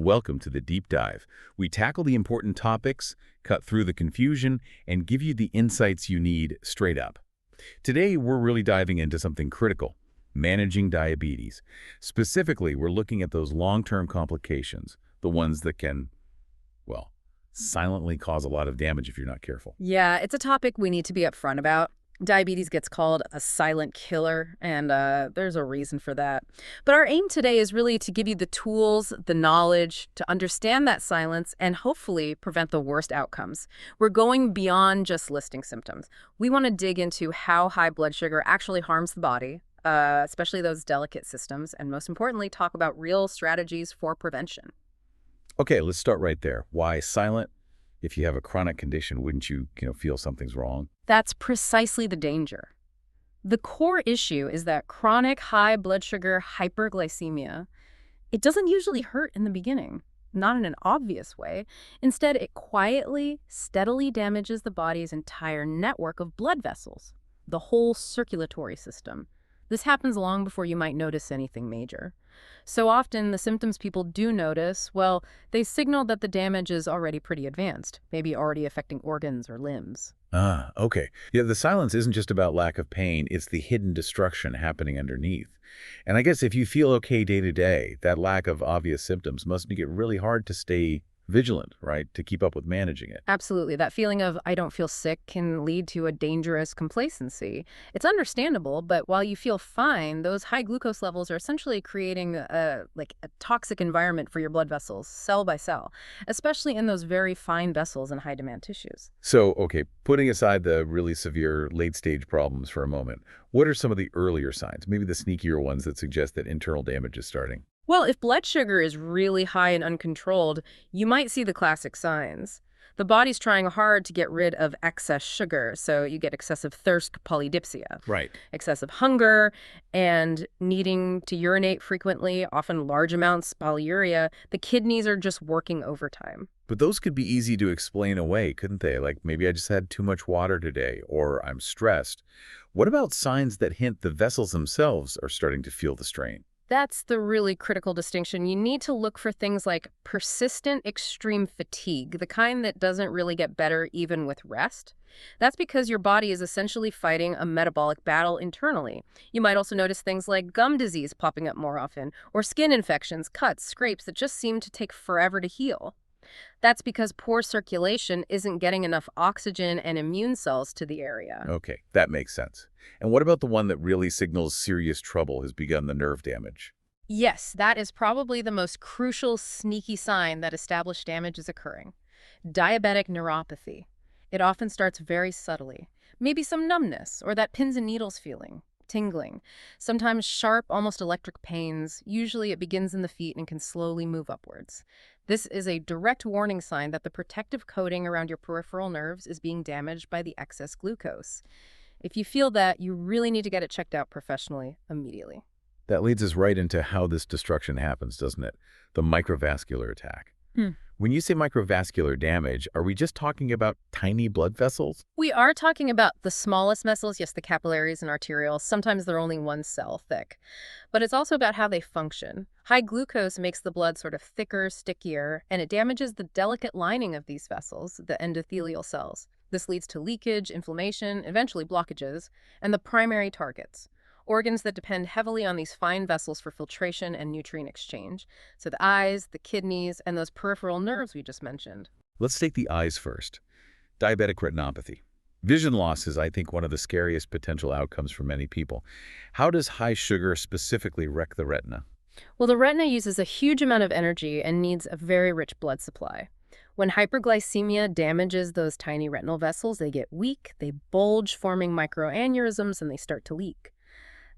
Welcome to the Deep Dive. We tackle the important topics, cut through the confusion, and give you the insights you need straight up. Today, we're really diving into something critical, managing diabetes. Specifically, we're looking at those long-term complications, the ones that can, well, silently cause a lot of damage if you're not careful. Yeah, it's a topic we need to be upfront about. Diabetes gets called a silent killer, and there's a reason for that. But our aim today is really to give you the tools, the knowledge, to understand that silence and hopefully prevent the worst outcomes. We're going beyond just listing symptoms. We want to dig into how high blood sugar actually harms the body, especially those delicate systems, and most importantly, talk about real strategies for prevention. Okay, let's start right there. Why silent? If you have a chronic condition, wouldn't you, feel something's wrong? That's precisely the danger. The core issue is that chronic high blood sugar hyperglycemia, it doesn't usually hurt in the beginning, not in an obvious way. Instead, it quietly, steadily damages the body's entire network of blood vessels, the whole circulatory system. This happens long before you might notice anything major. So often, the symptoms people do notice, well, they signal that the damage is already pretty advanced, maybe already affecting organs or limbs. Ah, okay. Yeah, the silence isn't just about lack of pain, it's the hidden destruction happening underneath. And I guess if you feel okay day to day, that lack of obvious symptoms must make it really hard to stay vigilant, right? To keep up with managing it. Absolutely. That feeling of I don't feel sick can lead to a dangerous complacency. It's understandable, but while you feel fine, those high glucose levels are essentially creating a toxic environment for your blood vessels, cell by cell, especially in those very fine vessels and high demand tissues. So, okay, putting aside the really severe late-stage problems for a moment, what are some of the earlier signs, maybe the sneakier ones that suggest that internal damage is starting? Well, if blood sugar is really high and uncontrolled, you might see the classic signs. The body's trying hard to get rid of excess sugar, so you get excessive thirst, polydipsia, Right. excessive hunger, and needing to urinate frequently, often large amounts, polyuria. The kidneys are just working overtime. But those could be easy to explain away, couldn't they? Like maybe I just had too much water today, or I'm stressed. What about signs that hint the vessels themselves are starting to feel the strain? That's the really critical distinction. You need to look for things like persistent extreme fatigue, the kind that doesn't really get better even with rest. That's because your body is essentially fighting a metabolic battle internally. You might also notice things like gum disease popping up more often, or skin infections, cuts, scrapes that just seem to take forever to heal. That's because poor circulation isn't getting enough oxygen and immune cells to the area. Okay, that makes sense. And what about the one that really signals serious trouble has begun the nerve damage? Yes, that is probably the most crucial, sneaky sign that established damage is occurring. Diabetic neuropathy. It often starts very subtly. Maybe some numbness or that pins and needles feeling, tingling. Sometimes sharp, almost electric pains. Usually it begins in the feet and can slowly move upwards. This is a direct warning sign that the protective coating around your peripheral nerves is being damaged by the excess glucose. If you feel that, you really need to get it checked out professionally immediately. That leads us right into how this destruction happens, doesn't it? The microvascular attack. Hmm. When you say microvascular damage, are we just talking about tiny blood vessels? We are talking about the smallest vessels, yes, the capillaries and arterioles. Sometimes they're only one cell thick. But it's also about how they function. High glucose makes the blood sort of thicker, stickier, and it damages the delicate lining of these vessels, the endothelial cells. This leads to leakage, inflammation, eventually blockages, and the primary targets, organs that depend heavily on these fine vessels for filtration and nutrient exchange. So the eyes, the kidneys, and those peripheral nerves we just mentioned. Let's take the eyes first. Diabetic retinopathy. Vision loss is, I think, one of the scariest potential outcomes for many people. How does high sugar specifically wreck the retina? Well, the retina uses a huge amount of energy and needs a very rich blood supply. When hyperglycemia damages those tiny retinal vessels, they get weak, they bulge, forming microaneurysms, and they start to leak.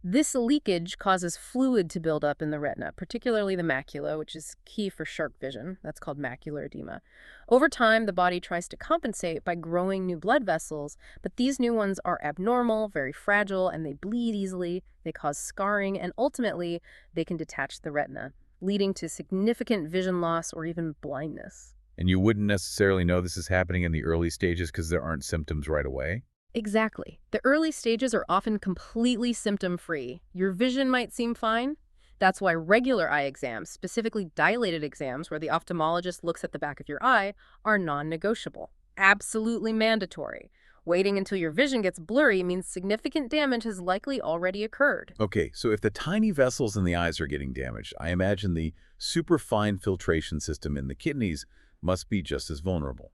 This leakage causes fluid to build up in the retina, particularly the macula, which is key for sharp vision. That's called macular edema. Over time, the body tries to compensate by growing new blood vessels, but these new ones are abnormal, very fragile, and they bleed easily. They cause scarring, and ultimately, they can detach the retina, leading to significant vision loss or even blindness. And you wouldn't necessarily know this is happening in the early stages because there aren't symptoms right away? Exactly. The early stages are often completely symptom-free. Your vision might seem fine. That's why regular eye exams, specifically dilated exams where the ophthalmologist looks at the back of your eye, are non-negotiable. Absolutely mandatory. Waiting until your vision gets blurry means significant damage has likely already occurred. Okay, so if the tiny vessels in the eyes are getting damaged, I imagine the superfine filtration system in the kidneys must be just as vulnerable.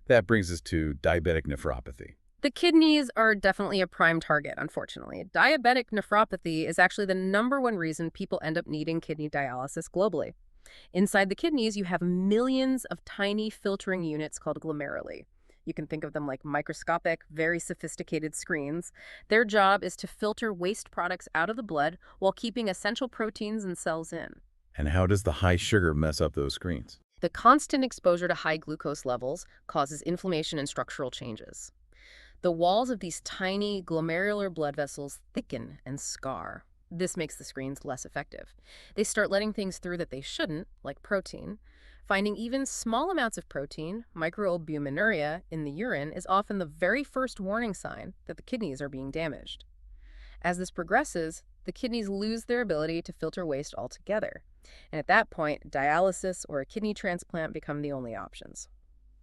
That brings us to diabetic nephropathy. The kidneys are definitely a prime target, unfortunately. Diabetic nephropathy is actually the #1 reason people end up needing kidney dialysis globally. Inside the kidneys, you have millions of tiny filtering units called glomeruli. You can think of them like microscopic, very sophisticated screens. Their job is to filter waste products out of the blood while keeping essential proteins and cells in. And how does the high sugar mess up those screens? The constant exposure to high glucose levels causes inflammation and structural changes. The walls of these tiny glomerular blood vessels thicken and scar. This makes the screens less effective. They start letting things through that they shouldn't, like protein. Finding even small amounts of protein, microalbuminuria, in the urine is often the very first warning sign that the kidneys are being damaged. As this progresses, the kidneys lose their ability to filter waste altogether. And at that point, dialysis or a kidney transplant become the only options.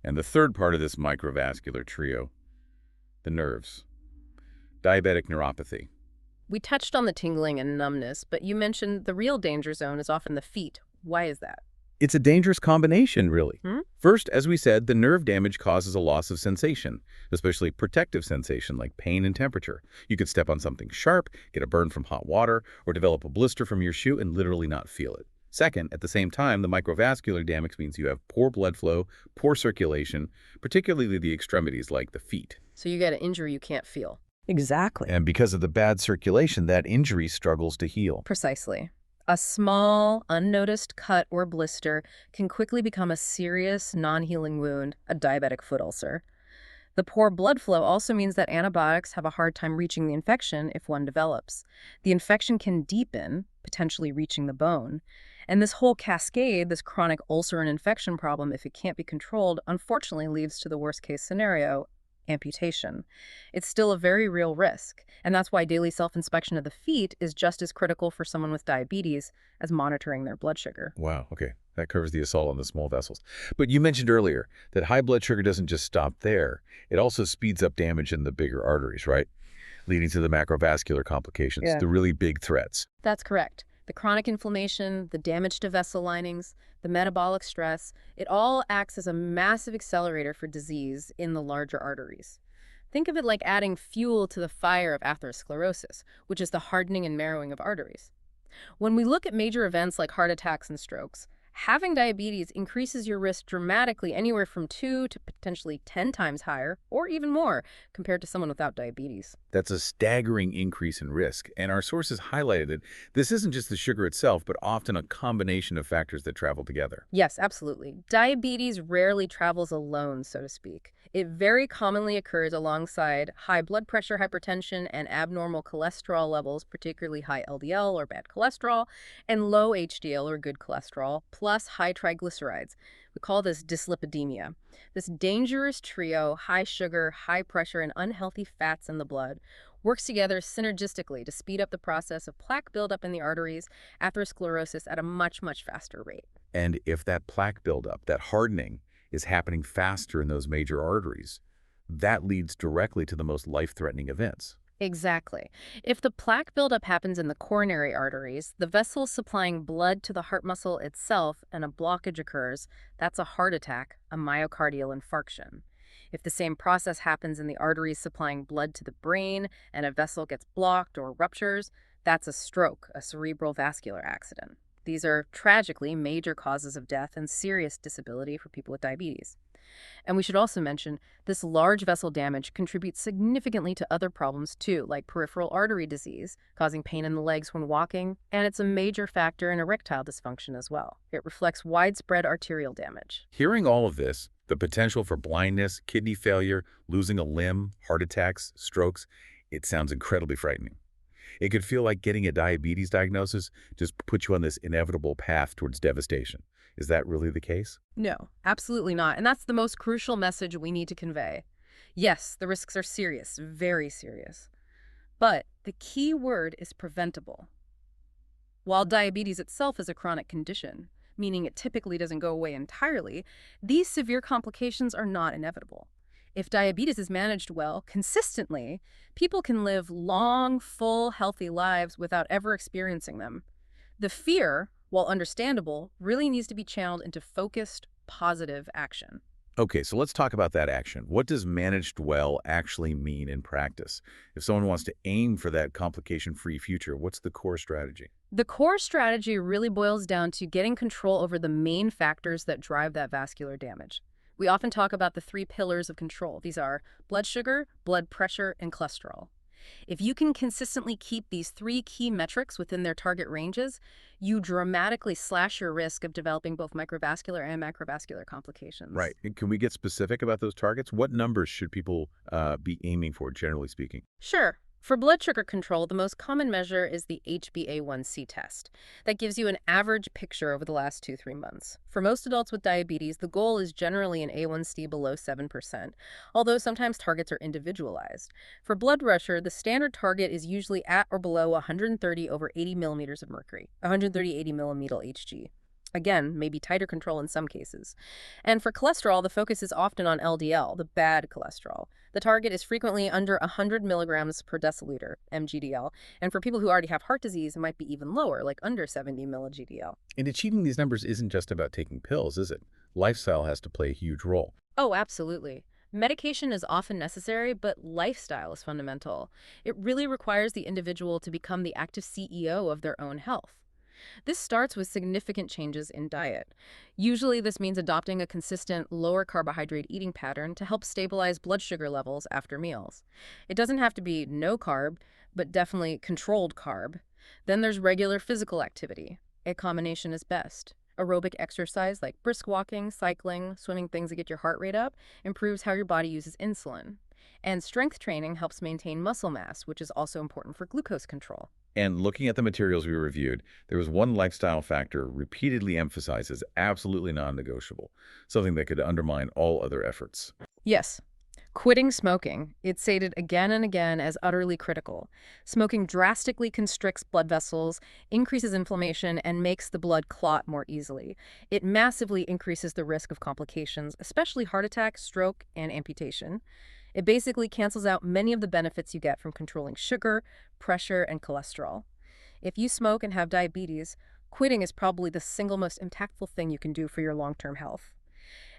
And the third part of this microvascular trio, the nerves. Diabetic neuropathy. We touched on the tingling and numbness, but you mentioned the real danger zone is often the feet. Why is that? It's a dangerous combination, really. Hmm? First, as we said, the nerve damage causes a loss of sensation, especially protective sensation like pain and temperature. You could step on something sharp, get a burn from hot water, or develop a blister from your shoe and literally not feel it. Second, at the same time, the microvascular damage means you have poor blood flow, poor circulation, particularly the extremities like the feet. So you get an injury you can't feel. Exactly. And because of the bad circulation, that injury struggles to heal. Precisely. A small, unnoticed cut or blister can quickly become a serious, non-healing wound, a diabetic foot ulcer. The poor blood flow also means that antibiotics have a hard time reaching the infection if one develops. The infection can deepen, potentially reaching the bone. And this whole cascade, this chronic ulcer and infection problem, if it can't be controlled, unfortunately leads to the worst-case scenario, amputation. It's still a very real risk, and that's why daily self-inspection of the feet is just as critical for someone with diabetes as monitoring their blood sugar. Wow, okay. That covers the assault on the small vessels. But you mentioned earlier that high blood sugar doesn't just stop there. It also speeds up damage in the bigger arteries, right? Leading to the macrovascular complications, Yeah. the really big threats. That's correct. The chronic inflammation, the damage to vessel linings, the metabolic stress, it all acts as a massive accelerator for disease in the larger arteries. Think of it like adding fuel to the fire of atherosclerosis, which is the hardening and narrowing of arteries. When we look at major events like heart attacks and strokes, having diabetes increases your risk dramatically, anywhere from 2 to potentially 10 times higher, or even more, compared to someone without diabetes. That's a staggering increase in risk, and our sources highlighted that this isn't just the sugar itself, but often a combination of factors that travel together. Yes, absolutely. Diabetes rarely travels alone, so to speak. It very commonly occurs alongside high blood pressure, hypertension, and abnormal cholesterol levels, particularly high LDL or bad cholesterol, and low HDL or good cholesterol, plus high triglycerides. We call this dyslipidemia. This dangerous trio, high sugar, high pressure, and unhealthy fats in the blood, works together synergistically to speed up the process of plaque buildup in the arteries, atherosclerosis at a much, much faster rate. And if that plaque buildup, that hardening, is happening faster in those major arteries, that leads directly to the most life-threatening events. Exactly. If the plaque buildup happens in the coronary arteries, the vessels supplying blood to the heart muscle itself, and a blockage occurs, that's a heart attack, a myocardial infarction. If the same process happens in the arteries supplying blood to the brain and a vessel gets blocked or ruptures, that's a stroke, a cerebral vascular accident. These are tragically major causes of death and serious disability for people with diabetes. And we should also mention this large vessel damage contributes significantly to other problems too, like peripheral artery disease, causing pain in the legs when walking, and it's a major factor in erectile dysfunction as well. It reflects widespread arterial damage. Hearing all of this, the potential for blindness, kidney failure, losing a limb, heart attacks, strokes, it sounds incredibly frightening. It could feel like getting a diabetes diagnosis just puts you on this inevitable path towards devastation. Is that really the case? No, absolutely not. And that's the most crucial message we need to convey. Yes, the risks are serious, very serious. But the key word is preventable. While diabetes itself is a chronic condition, meaning it typically doesn't go away entirely, these severe complications are not inevitable. If diabetes is managed well, consistently, people can live long, full, healthy lives without ever experiencing them. The fear, while understandable, really needs to be channeled into focused, positive action. Okay, so let's talk about that action. What does managed well actually mean in practice? If someone wants to aim for that complication-free future, what's the core strategy? The core strategy really boils down to getting control over the main factors that drive that vascular damage. We often talk about the three pillars of control. These are blood sugar, blood pressure, and cholesterol. If you can consistently keep these three key metrics within their target ranges, you dramatically slash your risk of developing both microvascular and macrovascular complications. Right. And can we get specific about those targets? What numbers should people be aiming for, generally speaking? Sure. For blood sugar control, the most common measure is the HbA1c test. That gives you an average picture over the last 2-3 months. For most adults with diabetes, the goal is generally an A1C below 7%, although sometimes targets are individualized. For blood pressure, the standard target is usually at or below 130 over 80 millimeters of mercury, 130/80 millimeter Hg. Again, maybe tighter control in some cases. And for cholesterol, the focus is often on LDL, the bad cholesterol. The target is frequently under 100 milligrams per deciliter, mgdl. And for people who already have heart disease, it might be even lower, like under 70 milligdl. And achieving these numbers isn't just about taking pills, is it? Lifestyle has to play a huge role. Oh, absolutely. Medication is often necessary, but lifestyle is fundamental. It really requires the individual to become the active CEO of their own health. This starts with significant changes in diet. Usually this means adopting a consistent, lower carbohydrate eating pattern to help stabilize blood sugar levels after meals. It doesn't have to be no carb, but definitely controlled carb. Then there's regular physical activity. A combination is best. Aerobic exercise like brisk walking, cycling, swimming, things that get your heart rate up, improves how your body uses insulin. And strength training helps maintain muscle mass, which is also important for glucose control. And looking at the materials we reviewed, there was one lifestyle factor repeatedly emphasized as absolutely non-negotiable, something that could undermine all other efforts. Yes, quitting smoking. It's stated again and again as utterly critical. Smoking drastically constricts blood vessels, increases inflammation, and makes the blood clot more easily. It massively increases the risk of complications, especially heart attack, stroke, and amputation. It basically cancels out many of the benefits you get from controlling sugar, pressure, and cholesterol. If you smoke and have diabetes, quitting is probably the single most impactful thing you can do for your long-term health.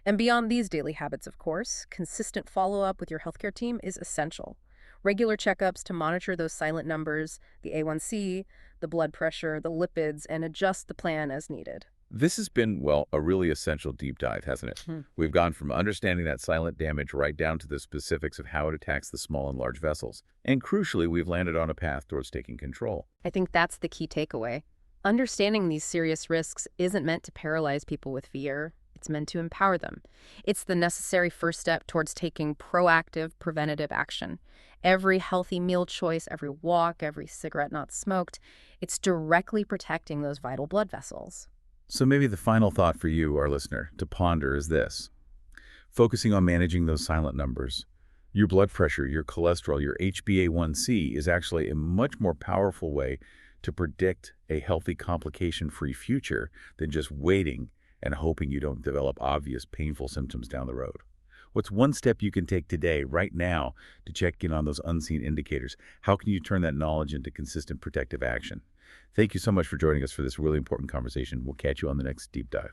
And beyond these daily habits, of course, consistent follow-up with your healthcare team is essential. Regular checkups to monitor those silent numbers, the A1C, the blood pressure, the lipids, and adjust the plan as needed. This has been, well, a really essential deep dive, hasn't it? We've gone from understanding that silent damage right down to the specifics of how it attacks the small and large vessels. And crucially, we've landed on a path towards taking control. I think that's the key takeaway. Understanding these serious risks isn't meant to paralyze people with fear. It's meant to empower them. It's the necessary first step towards taking proactive, preventative action. Every healthy meal choice, every walk, every cigarette not smoked, it's directly protecting those vital blood vessels. So maybe the final thought for you, our listener, to ponder is this. Focusing on managing those silent numbers, your blood pressure, your cholesterol, your HbA1c is actually a much more powerful way to predict a healthy complication-free future than just waiting and hoping you don't develop obvious painful symptoms down the road. What's one step you can take today, right now, to check in on those unseen indicators? How can you turn that knowledge into consistent protective action? Thank you so much for joining us for this really important conversation. We'll catch you on the next deep dive.